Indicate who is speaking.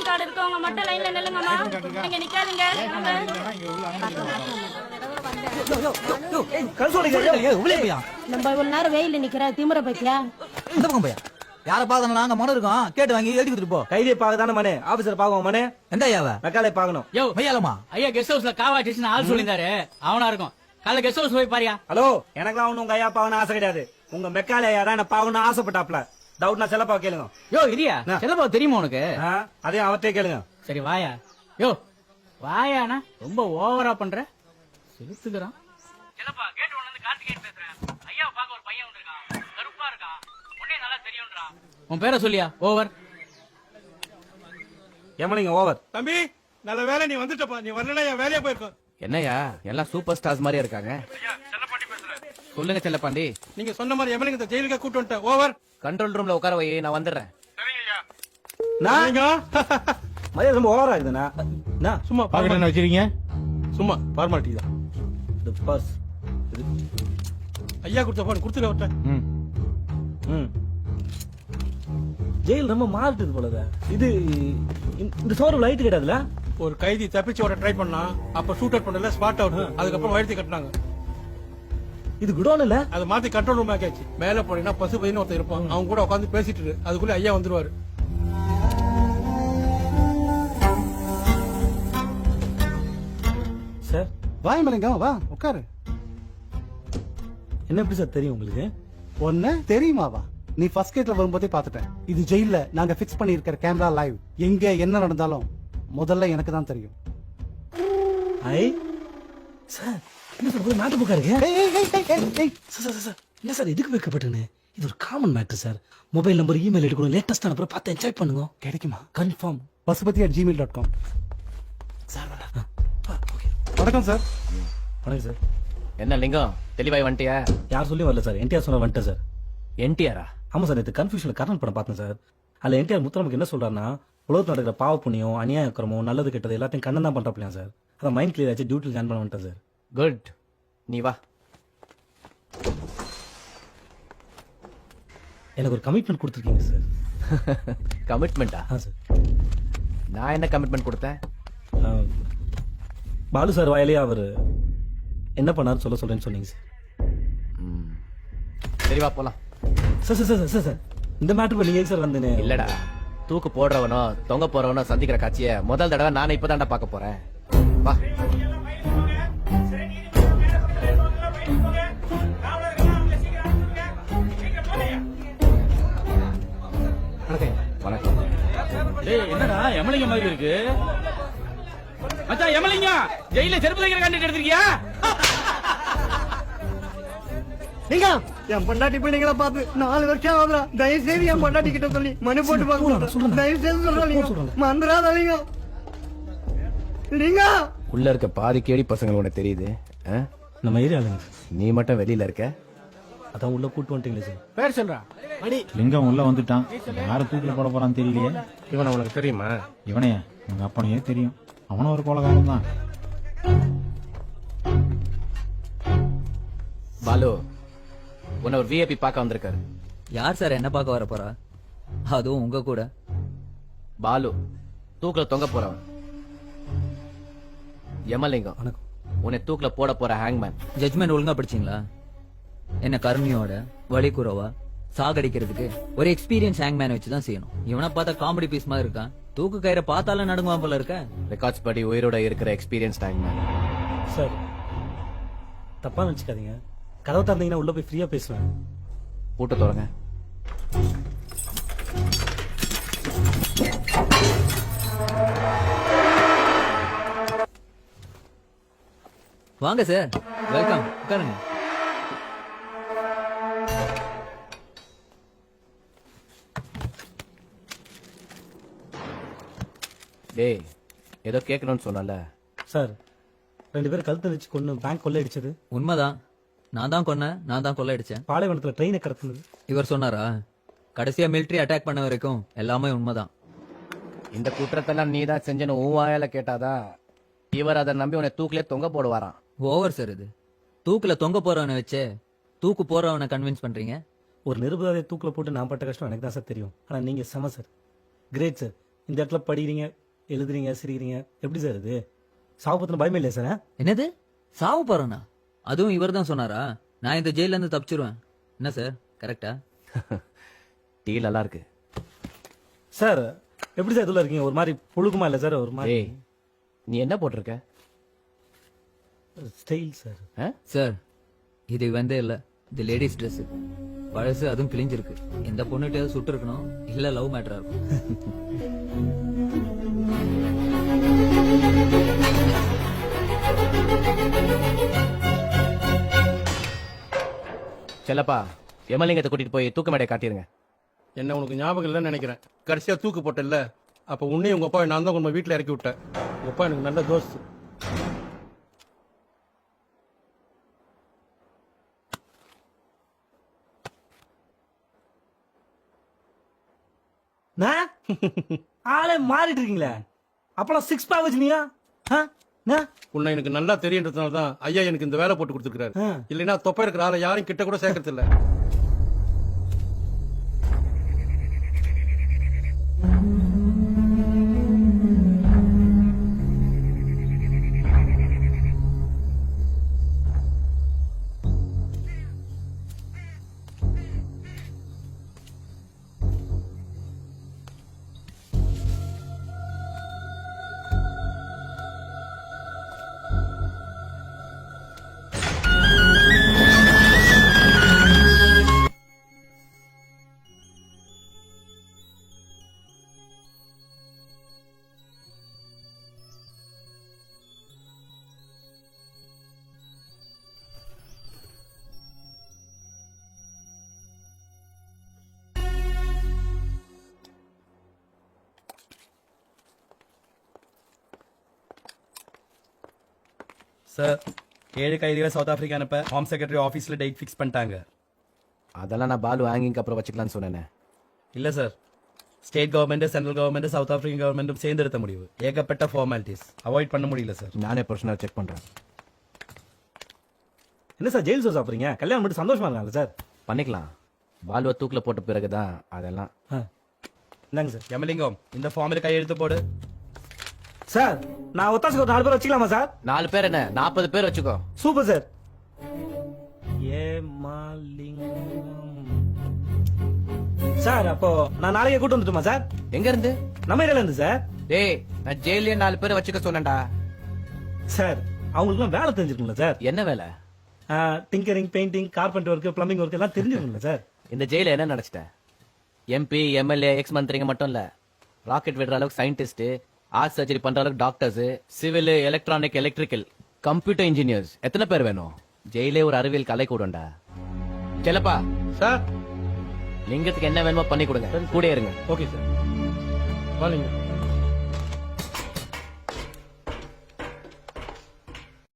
Speaker 1: Ration card இருக்கவங்க மட்டும் லைன்ல நில்லுங்கம்மா. நீங்க நிக்காதீங்க.
Speaker 2: நம்ம இவ்வளவு நேரம் வெயில நிக்கிற திமிர பத்தியா?
Speaker 3: இந்த பக்கம் போயா யார பாக்கணும் நாங்க மனு இருக்கோம் கேட்டு வாங்கி எழுதி கொடுத்துட்டு போ.
Speaker 4: கைதியை பாக்க தானே மனே ஆபீசர் பாக்குவோம் மனே.
Speaker 3: எந்த ஐயாவ
Speaker 4: மெக்காலே பாக்கணும்.
Speaker 5: யோ
Speaker 3: மையாலமா
Speaker 5: ஐயா கெஸ்ட் ஹவுஸ்ல காவா ஸ்டேஷன் ஆள் சொல்லிருந்தாரு, அவனா இருக்கும். காலைல கெஸ்ட் ஹவுஸ் போய் பாரியா.
Speaker 4: ஹலோ, எனக்கெல்லாம் ஒண்ணு உங்க ஐயா பாக்கணும் ஆசை கிடையாது. உங்க மெக்காலே ஐயா தான் என்ன பாக்கணும் ஆசைப்பட்டாப்ல. டவுட்னா செல்லப்பா கேளுங்க.
Speaker 5: யோ இரியா செல்லப்பா தெரியுமா உனக்கு?
Speaker 4: அதே அவர்கிட்ட கேளுங்க.
Speaker 5: சரி வாயா. யோ வாயானா ரொம்ப ஓவரா பண்ற, செலுத்துக்கிறான். செல்லப்பா கேட்டு ஒண்ணு வந்து கார்த்திகேயன் பேசுறேன். ஐயா பாக்க ஒரு பையன் வந்திருக்கான், கருப்பா இருக்கான், உன்னை நல்லா தெரியும்ன்றா. உன் பேரை சொல்லியா? ஓவர்.
Speaker 4: எமலிங்க ஓவர்.
Speaker 6: தம்பி நல்ல வேலை நீ வந்துட்டப்பா. நீ வரலனா என் வேலையா போயிருக்கும்.
Speaker 7: என்னையா எல்லாம் சூப்பர் ஸ்டார்ஸ் மாதிரியா இருக்காங்க?
Speaker 6: செல்லப்பாண்டி பேசுறேன்.
Speaker 7: சொல்லுங்க செல்லப்பாண்டி.
Speaker 6: நீங்க சொன்ன மாதிரி எமலிங்க ஜெயிலுக்கு கூட்டு வந்துட்டேன். ஓவர்.
Speaker 7: கண்ட்ரோல் ரூம்ல உட்கார வை, நான் வந்துடுறேன்.
Speaker 4: மரியாதை ரொம்ப ஓவரா இருக்குதுண்ணா.
Speaker 6: சும்மா
Speaker 8: பாக்கெட் வச்சிருக்கீங்க?
Speaker 6: சும்மா ஃபார்மாலிட்டி தான்.
Speaker 4: பர்ஸ்
Speaker 6: ஐயா கொடுத்த போன் கொடுத்துட்டு வரட்டேன்.
Speaker 4: ஜெயில் ரொம்ப மாறிட்டு போலத. இது இந்த சோறு லைட் கிடையாதுல.
Speaker 6: ஒரு கைதி தப்பிச்சு ஓட ட்ரை பண்ணா, அப்ப ஷூட் அவுட் பண்ணல, ஸ்பாட் அவுட். அதுக்கப்புறம் வயிற்று கட்டினாங்க.
Speaker 4: இது குடோன் இல்ல,
Speaker 6: அதை மாத்தி கண்ட்ரோல் ரூம் ஆக்கியாச்சு. மேல போனீங்கன்னா பசுபதினு ஒருத்தர் இருப்பான், அவங்க கூட உட்காந்து பேசிட்டு இரு. அதுக்குள்ள ஐயா வந்துருவாரு.
Speaker 4: சார்
Speaker 8: வாய் மலைங்க வா உட்காரு.
Speaker 4: என்ன எப்படி சார் தெரியும் உங்களுக்கு?
Speaker 8: ஒன்னு தெரியுமாவா? நீ ஃபர்ஸ்ட் கேட்ல வரும்போதே பாத்துட்டேன். இது ஜெயில நாங்க பிக்ஸ் பண்ணி இருக்கிற கேமரா லைவ். எங்க என்ன நடந்தாலும் முதல்ல எனக்கு தான் தெரியும்.
Speaker 4: ஐ சார் என்ன சொல்றது? மேட்டர் புக்கா இருக்கு. சார் என்ன சார் எதுக்கு வைக்கப்பட்டுன்னு? இது ஒரு common matter sir. Mobile number, email எடுக்கணும், லேட்டஸ்ட் அனுப்புற பார்த்து என்ஜாய் பண்ணுங்க.
Speaker 8: கிடைக்குமா?
Speaker 4: கன்ஃபார்ம்.
Speaker 8: பசுபதி@gmail.com.
Speaker 4: சார்
Speaker 8: வணக்கம் சார்.
Speaker 4: வணக்கம் சார்.
Speaker 7: என்ன லிங்கம் தெளிவாய் வந்துட்டியா?
Speaker 4: யார் சொல்லி வரல சார், என்டிஆர் சொன்ன வந்துட்டேன் சார்.
Speaker 7: என்டிஆரா?
Speaker 4: ஆமா சார், நேற்று கன்ஃபியூஷன்ல கர்னல் படம் பார்த்தேன் சார். அதுல என்டிஆர் முத்துராமக்கு என்ன சொல்றாருன்னா, உலகத்தில் நடக்கிற பாவ புண்ணியம், அநியாய அக்கிரமம், நல்லது கெட்டது எல்லாத்தையும் கண்ணன் தான் பண்றாப்லையா சார். அதான் மைண்ட் கிளியர் ஆச்சு, டியூட்டில் ஜாயின் பண்ண வந்துட்டேன் சார்.
Speaker 7: குட், நீ வா.
Speaker 4: எனக்கு ஒரு கமிட்மெண்ட் கொடுத்துருக்கீங்க சார்.
Speaker 7: கமிட்மெண்டா?
Speaker 4: சார்
Speaker 7: நான் என்ன கமிட்மெண்ட் கொடுத்தேன்?
Speaker 4: பாலு சார் வாயிலே அவர் என்ன பண்ணாரு சொல்றேன்னு சொன்னீங்க சார்.
Speaker 7: சரி வா போலாம்.
Speaker 4: Sir sir sir sir sir இந்த மேட்டர் நீங்க சார் வந்தேனே.
Speaker 7: இல்லடா, தூக்கு போடுறவனோ தொங்க போறவனோ சந்திக்கிற காட்சிய முதல் தடவை நானே இப்பதான்டா பார்க்க போறேன். வா. வணக்கம்.
Speaker 5: டேய் என்னடா எமலிங்க மாதிரி இருக்கு மச்சான். எமலிங்க ஜெயில செருப்பு தைக்கிற கண்டிட்டு எடுத்திருக்கியா?
Speaker 9: நீங்க என் பொண்டாட்டி பிள்ளைங்களை பார்த்து 4 வருஷம் ஆகுதுடா. தயவு செய்து என் பொண்டாட்டி கிட்ட சொல்லி மனு போட்டு பார்க்க தயவு செய்து சொல்றீங்க. மந்திராதீங்க. நீங்க
Speaker 7: உள்ள இருக்க பாதி கேடி பசங்க உனக்கு தெரியுது.
Speaker 4: நம்ம ஏரியால
Speaker 7: நீ மட்டும் வெளியில இருக்க.
Speaker 4: அதான் உள்ள கூட்டு வந்துட்டீங்களே சார்.
Speaker 5: பேர் சொல்றா.
Speaker 8: லிங்கம் உள்ள வந்துட்டான். யார தூக்கில போட போறான்னு தெரியலையே.
Speaker 6: இவன் உனக்கு தெரியுமா?
Speaker 8: இவனைய உங்க அப்பனையே தெரியும். அவனும் ஒரு கோலகாலம் தான்.
Speaker 7: பாலு, உன்னை ஒரு விஐபி பார்க்க வந்திருக்காரு.
Speaker 3: யார் சார் என்ன பார்க்க வர போறா? அதுவும் உங்க கூட?
Speaker 7: பாலு, தூக்குல தொங்க போறவன். யமலிங்கம்,
Speaker 4: வணக்கம்.
Speaker 7: உன்னை தூக்குல போட போற ஹேங்மேன்.
Speaker 3: ஜட்மெண்ட் ஒழுங்கா படிச்சீங்களா? என்ன கருணையோட வலிக்குறவா சாகடிக்கிறதுக்கு ஒரு எக்ஸ்பீரியன்ஸ் ஹேங்மேன் வச்சுதான் செய்யணும். இவனை பார்த்தா காமெடி பீஸ் மாதிரி இருக்கான். தூக்கு கயிறை பார்த்தாலும் நடுங்குவான் போல இருக்க.
Speaker 7: ரெக்கார்ட்ஸ் படி உயிரோட இருக்கிற எக்ஸ்பீரியன்ஸ் ஹேங்மேன்.
Speaker 4: சார் தப்பா நினைச்சுக்காதீங்க. கதவு தந்தீங்கன்னா உள்ள போய் ஃப்ரீயா பேசுவேன்.
Speaker 7: பூட்ட தொடங்க.
Speaker 3: வாங்க சார், வெல்கம். உட்காருங்க.
Speaker 7: டேய், ஏதோ கேட்கணும்னு சொன்னல.
Speaker 4: சார் 2 பேரும் கழுத்து வச்சு கொண்டு பேங்க் கொள்ளையடிச்சது
Speaker 3: உண்மைதான். நான் தான் கொன்னேன், நான் தான் கொள்ளையடிச்சேன்.
Speaker 4: பாலைவனத்துல ட்ரெயினை கடத்துனது
Speaker 3: இவர் சொன்னாரா? கடைசியா மிலிட்டரி அட்டாக் பண்ண வரைக்கும் எல்லாமே உண்மைதான்.
Speaker 7: இந்த குற்றத்தெல்லாம் நீதான் செஞ்சேன்னு வாயால கேட்டாதா இவர் அதை நம்பி உன்னை தூக்கிலே தொங்க போடுவாராம்.
Speaker 3: ஓவர் சார் இது. தூக்குல தொங்க போறவனை வச்சே தூக்கு போறவனை கன்வின்ஸ் பண்றீங்க.
Speaker 4: ஒரு நிருபதாவை தூக்கில போட்டு நான் பட்ட கஷ்டம் எனக்கு தான் சார் தெரியும். ஆனா நீங்க செம சார், கிரேட் சார். இந்த இடத்துல படிக்கிறீங்க எழுதுறீங்க சிரிக்கிறீங்க எப்படி சார் இது சாவு பத்தின பயமே இல்லையா சார்
Speaker 3: என்னது சாவு போறேனா? அதுவும் இவர் தான் சொன்னாரா? நான் இந்த ஜெயில இருந்து தப்பிச்சிருவேன். என்ன சார் கரெக்டா?
Speaker 7: டீ நல்லா இருக்கு.
Speaker 4: சார் எப்படி சார் இதுல இருக்கீங்க ஒரு மாதிரி புழுக்குமா இல்ல சார் ஒரு மாதிரி
Speaker 7: ஏய் நீ என்ன போட்டிருக்க?
Speaker 4: ஸ்டைல் சார்
Speaker 3: சார் இது வந்தே இல்ல, இது லேடிஸ் Dress. பழசு, அதுவும் கிழிஞ்சிருக்கு. இந்த பொண்ணுகிட்ட சுட்டு இருக்கணும், இல்ல லவ் மேட்டரா இருக்கும்.
Speaker 7: செல்லப்பா எமலிங்கத்தை கூட்டிட்டு போய் தூக்க மேடையை காட்டிருங்க.
Speaker 6: என்ன உனக்கு ஞாபகம் இல்லைன்னு நினைக்கிறேன். கடைசியா தூக்கு போட்டல, அப்ப உன்னையும் உங்க அப்பா நான் தான் உங்க வீட்டுல இறக்கி விட்டேன். உங்க அப்பா எனக்கு நல்ல தோஸ்து.
Speaker 4: ஆளே மாறிட்டு இருக்கீங்களே. அப்பெல்லாம் 6 பேக் வச்சுனீங்க.
Speaker 6: உன்னை எனக்கு நல்லா தெரியுன்றதுனால தான் ஐயா எனக்கு இந்த வேலை போட்டு கொடுத்துருக்காரு. இல்லைன்னா தொப்பை இருக்கிற ஆளை யாரும் கிட்ட கூட சேர்க்கறது இல்ல.
Speaker 10: சார் 7 கைதிகளை சவுத் ஆப்பிரிக்கா அனுப்ப ஹோம் செக்ரட்டரி ஆபீஸ்ல டேட் ஃபிக்ஸ் பண்ணிட்டாங்க.
Speaker 7: அதெல்லாம் நான் பாலு ஹேங்கிங் அப்புறம் வச்சுக்கலாம்னு சொன்னேனே.
Speaker 10: இல்ல sir, state government, central government, south African கவர்மெண்ட்டும் சேர்ந்து எடுத்த முடிவு. ஏகப்பட்ட ஃபார்மாலிட்டிஸ் அவாய்ட் பண்ண முடியல சார்.
Speaker 7: நானே பர்சனல் செக் பண்றேன்.
Speaker 4: என்ன சார் ஜெயில் சோறு சாப்பிடுறீங்க? கல்யாணம் மட்டும் சந்தோஷமா இருக்காங்க சார்.
Speaker 7: பண்ணிக்கலாம். பாலுவை தூக்கில போட்ட பிறகுதான் அதெல்லாம்.
Speaker 4: இந்தாங்க சார்.
Speaker 10: எமலிங்கம் இந்த ஃபார்மில் கையெழுத்து போடு.
Speaker 4: சார் நான் ஒத்தாசுக்கு ஒரு 4 பேர் வச்சுக்கலாமா சார்?
Speaker 7: 4 பேர் என்ன 40 பேர் வச்சுக்கோ.
Speaker 4: Super sir. சார் அப்போ நான் நாளைக்கே கூட்டு வந்துட்டுமா சார்?
Speaker 7: எங்க இருந்து?
Speaker 4: நம்ம ஏரியால இருந்து சார்.
Speaker 7: டேய் நான் ஜெயிலே 4 பேர் வச்சுக்க சொன்னேன்டா.
Speaker 4: சார் அவங்களுக்குலாம் வேலை தெரிஞ்சிருக்கும்ல சார்?
Speaker 7: என்ன வேலை?
Speaker 4: Tinkering, painting, carpenter work, plumbing work எல்லாம் தெரிஞ்சிருக்கும்ல சார்?
Speaker 7: இந்த ஜெயில என்ன நடச்சிட்ட? எம்பி, எம்எல்ஏ, எக்ஸ் மந்திரிங்க மட்டும் இல்ல, ராக்கெட் விடுற அளவுக்கு சயின்டிஸ்ட், ஆர்ட் சர்ஜரி பண்ற அளவுக்கு doctors, civil, electronic, electrical, computer engineers எத்தனை பேர் வேணும்? ஜெயிலே ஒரு அறிவியல் கலை கூடண்டா. செல்லப்பா
Speaker 6: சார்
Speaker 7: லிங்கத்துக்கு என்ன வேணுமோ பண்ணி கொடுங்க. கூட இருங்க.
Speaker 6: Okay sir. வாங்க.